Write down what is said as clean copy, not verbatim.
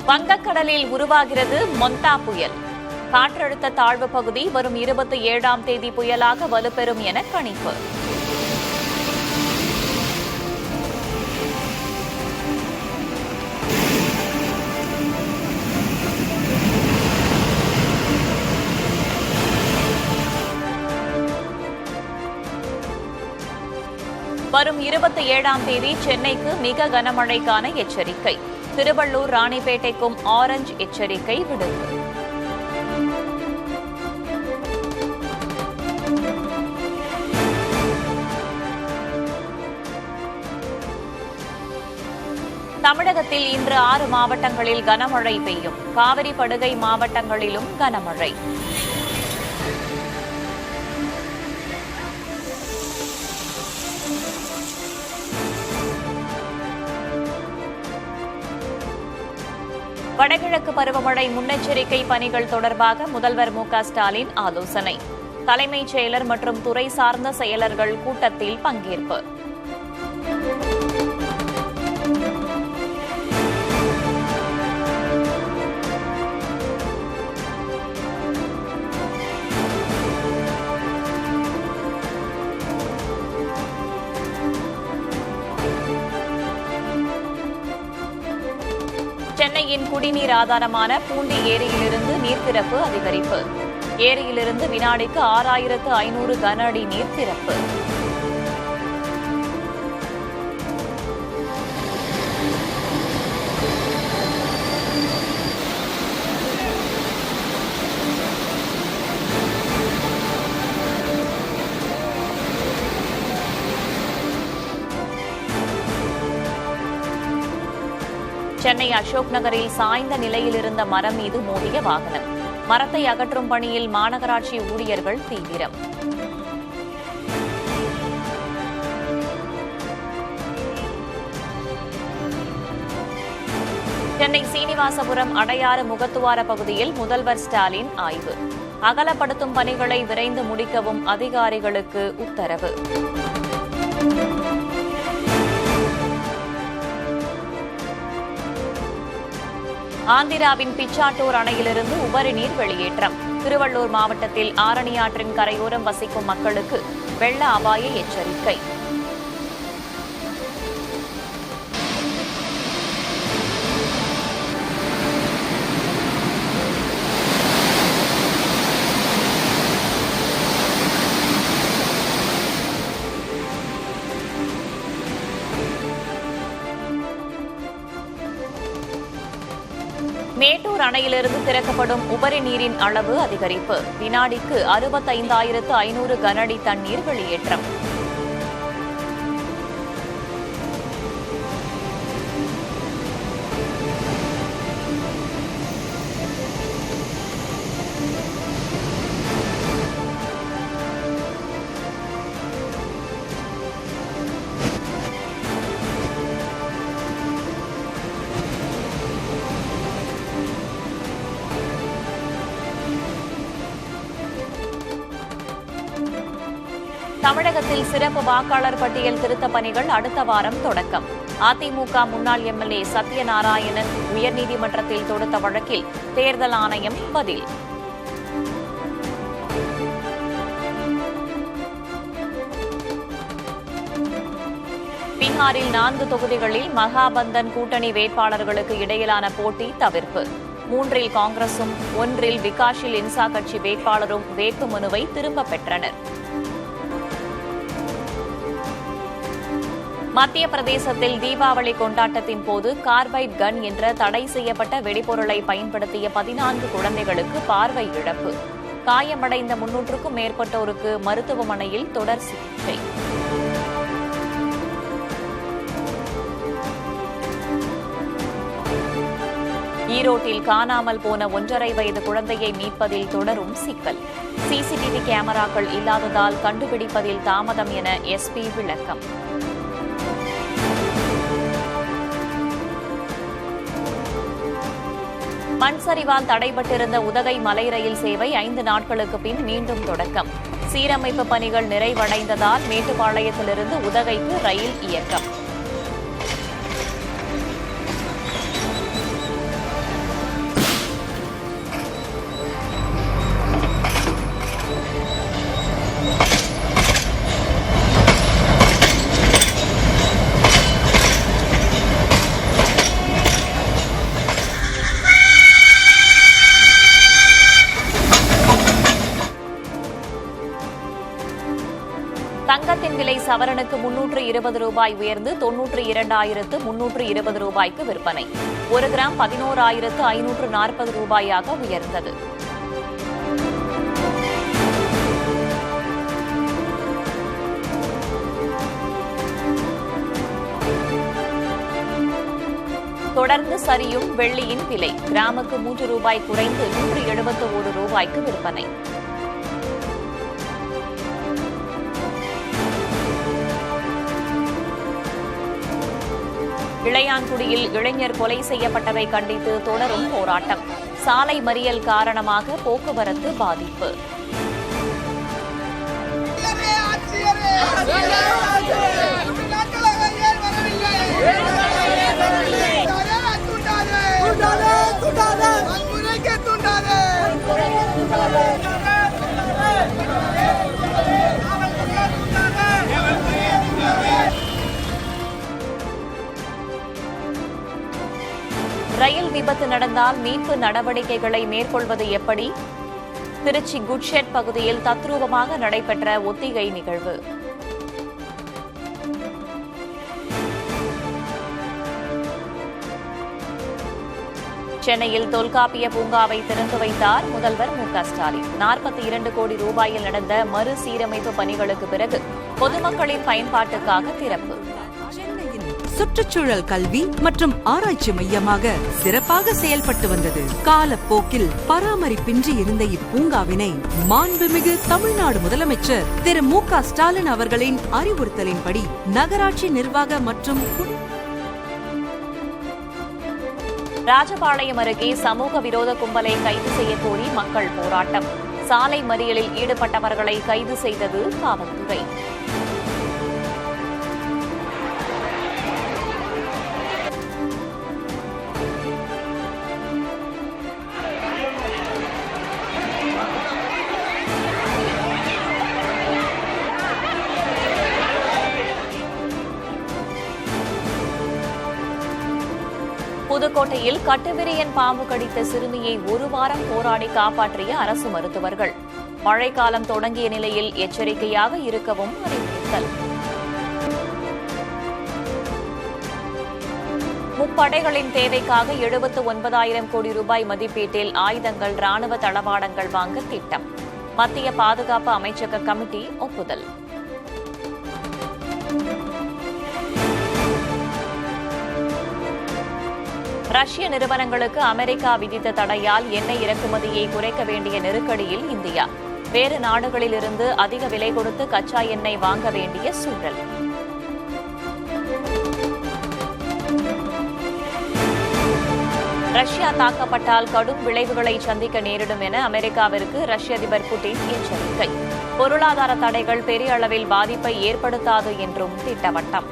வங்கக்கடலில் உருவாகிறது மொந்தா புயல். காற்றழுத்த தாழ்வு பகுதி வரும் 27ஆம் தேதி புயலாக வலுப்பெறும் என கணிப்பு. வரும் 27ஆம் தேதி சென்னைக்கு மிக கனமழைக்கான எச்சரிக்கை. திருவள்ளூர், ராணிப்பேட்டைக்கும் ஆரஞ்ச் எச்சரிக்கை விடுப்பு. தமிழகத்தில் இன்று 6 மாவட்டங்களில் கனமழை பெய்யும். காவிரி படுகை மாவட்டங்களிலும் கனமழை. வடகிழக்கு பருவமழை முன்னெச்சரிக்கை பணிகள் தொடர்பாக முதல்வர் மு.க.ஸ்டாலின் ஆலோசனை. தலைமைச் செயலர் மற்றும் துறை சார்ந்த செயலர்கள் கூட்டத்தில் பங்கேற்பு. சென்னையின் குடிநீர் ஆதாரமான பூண்டி ஏரியிலிருந்து நீர்த்திறப்பு அதிகரிப்பு. ஏரியிலிருந்து வினாடிக்கு 6500 கன அடி நீர் திறப்பு. சென்னை அசோக் நகரில் சாய்ந்த நிலையில் இருந்த மரம் மீது மோதிய வாகனம். மரத்தை அகற்றும் பணியில் மாநகராட்சி ஊழியர்கள் தீவிரம். சென்னை சீனிவாசபுரம் அடையாறு முகத்துவார பகுதியில் முதல்வர் ஸ்டாலின் ஆய்வு. அகலப்படுத்தும் பணிகளை விரைந்து முடிக்கவும் அதிகாரிகளுக்கு உத்தரவு. ஆந்திராவின் பிச்சாட்டூர் அணையிலிருந்து உபரி நீர் வெளியேற்றம். திருவள்ளூர் மாவட்டத்தில் ஆரணியாற்றின் கரையோரம் வசிக்கும் மக்களுக்கு வெள்ள அபாய எச்சரிக்கை. மேட்டூர் அணையிலிருந்து திறக்கப்படும் உபரி நீரின் அளவு அதிகரிப்பு. வினாடிக்கு 65,500 கன அடி தண்ணீர் வெளியேற்றம். தமிழகத்தில் சிறப்பு வாக்காளர் பட்டியல் திருத்தப் பணிகள் அடுத்த வாரம் தொடக்கம். அதிமுக முன்னாள் எம்எல்ஏ சத்யநாராயணன் உயர்நீதிமன்றத்தில் தொடுத்த வழக்கில் தேர்தல் ஆணையம் பதில். பீகாரில் 4 தொகுதிகளில் மகாபந்தன் கூட்டணி வேட்பாளர்களுக்கு இடையிலான போட்டி தவிர்ப்பு. 3இல் காங்கிரசும் 1இல் விகாஷில் இன்சா கட்சி வேட்பாளரும் வேட்புமனுவை திரும்பப் பெற்றனர். மத்திய பிரதேசத்தில் தீபாவளி கொண்டாட்டத்தின் போது கார்பைட் கன் என்ற தடை செய்யப்பட்ட வெடிபொருளை பயன்படுத்திய 14 குழந்தைகளுக்கு பார்வை இழப்பு. காயமடைந்த 300க்கும் மேற்பட்டோருக்கு மருத்துவமனையில் தொடர் சிகிச்சை. ஈரோட்டில் காணாமல் போன 1.5 வயது குழந்தையை மீட்பதில் தொடரும் சிக்கல். சிசிடிவி கேமராக்கள் இல்லாததால் கண்டுபிடிப்பதில் தாமதம் என எஸ்பி விளக்கம். மண் சரிவால் தடைபட்டிருந்த உதகை மலை ரயில் சேவை 5 நாட்களுக்கு பின் மீண்டும் தொடக்கம். சீரமைப்பு பணிகள் நிறைவடைந்ததால் மேட்டுப்பாளையத்திலிருந்து உதகைக்கு ரயில் இயக்கம். சவரனுக்கு 320 ரூபாய் உயர்ந்து 92,320 ரூபாய்க்கு விற்பனை. 1 கிராம் 11,540 ரூபாயாக உயர்ந்தது. தொடர்ந்து சரியும் வெள்ளியின் விலை. கிராமுக்கு 3 ரூபாய் குறைந்து 171 ரூபாய்க்கு விற்பனை. இளையான்குடியில் இளைஞர் கொலை செய்யப்பட்டதை கண்டித்து தொடரும் போராட்டம். சாலை மறியல் காரணமாக போக்குவரத்து பாதிப்பு. ரயில் விபத்து நடந்தால் மீட்பு நடவடிக்கைகளை மேற்கொள்வது எப்படி? திருச்சி குட்ஷெட் பகுதியில் தத்ரூபமாக நடைபெற்ற ஒத்திகை நிகழ்வு. சென்னையில் தொல்காப்பிய பூங்காவை திறந்து வைத்தார் முதல்வர் மு.க.ஸ்டாலின். 42 கோடி ரூபாயில் நடந்த மறுசீரமைப்பு பணிகளுக்கு பிறகு பொதுமக்களின் பயன்பாட்டுக்காக திறப்பு. சுற்றுச்சூழல் கல்வி மற்றும் ஆராய்ச்சி மையமாக சிறப்பாக செயல்பட்டு வந்தது. காலப்போக்கில் பராமரிப்பின்றி இருந்த இப்பூங்காவினை மாண்புமிகு தமிழ்நாடு முதலமைச்சர் திரு மு.க.ஸ்டாலின் அவர்களின் அறிவுறுத்தலின்படி நகராட்சி நிர்வாக மற்றும் ராஜபாளையம் அருகே சமூக விரோத கும்பலை கைது செய்ய கோரி மக்கள் போராட்டம். சாலை மறியலில் ஈடுபட்டவர்களை கைது செய்தது காவல்துறை. புதுக்கோட்டையில் கட்டுவிரியன் பாம்பு கடித்த சிறுமியை 1 வாரம் போராடி காப்பாற்றிய அரசு மருத்துவர்கள். மழைக்காலம் தொடங்கிய நிலையில் எச்சரிக்கையாக இருக்கவும் அறிவுறுத்தல். முப்படைகளின் தேவைக்காக 79,000 கோடி ரூபாய் மதிப்பீட்டில் ஆயுதங்கள், ராணுவ தளவாடங்கள் வாங்க திட்டம். மத்திய பாதுகாப்பு அமைச்சக கமிட்டி ஒப்புதல். ரஷ்ய நிறுவனங்களுக்கு அமெரிக்கா விதித்த தடையால் எண்ணெய் இறக்குமதியை குறைக்க வேண்டிய நெருக்கடியில் இந்தியா. வேறு நாடுகளிலிருந்து அதிக விலை கொடுத்து கச்சா எண்ணெய் வாங்க வேண்டிய சூழல். ரஷ்யா தாக்கப்பட்டால் கடும் விளைவுகளை சந்திக்க நேரிடும் என அமெரிக்காவிற்கு ரஷ்ய அதிபர் புட்டின் எச்சரிக்கை. பொருளாதார தடைகள் பெரிய அளவில் பாதிப்பை ஏற்படுத்தாது என்றும் திட்டவட்டம்.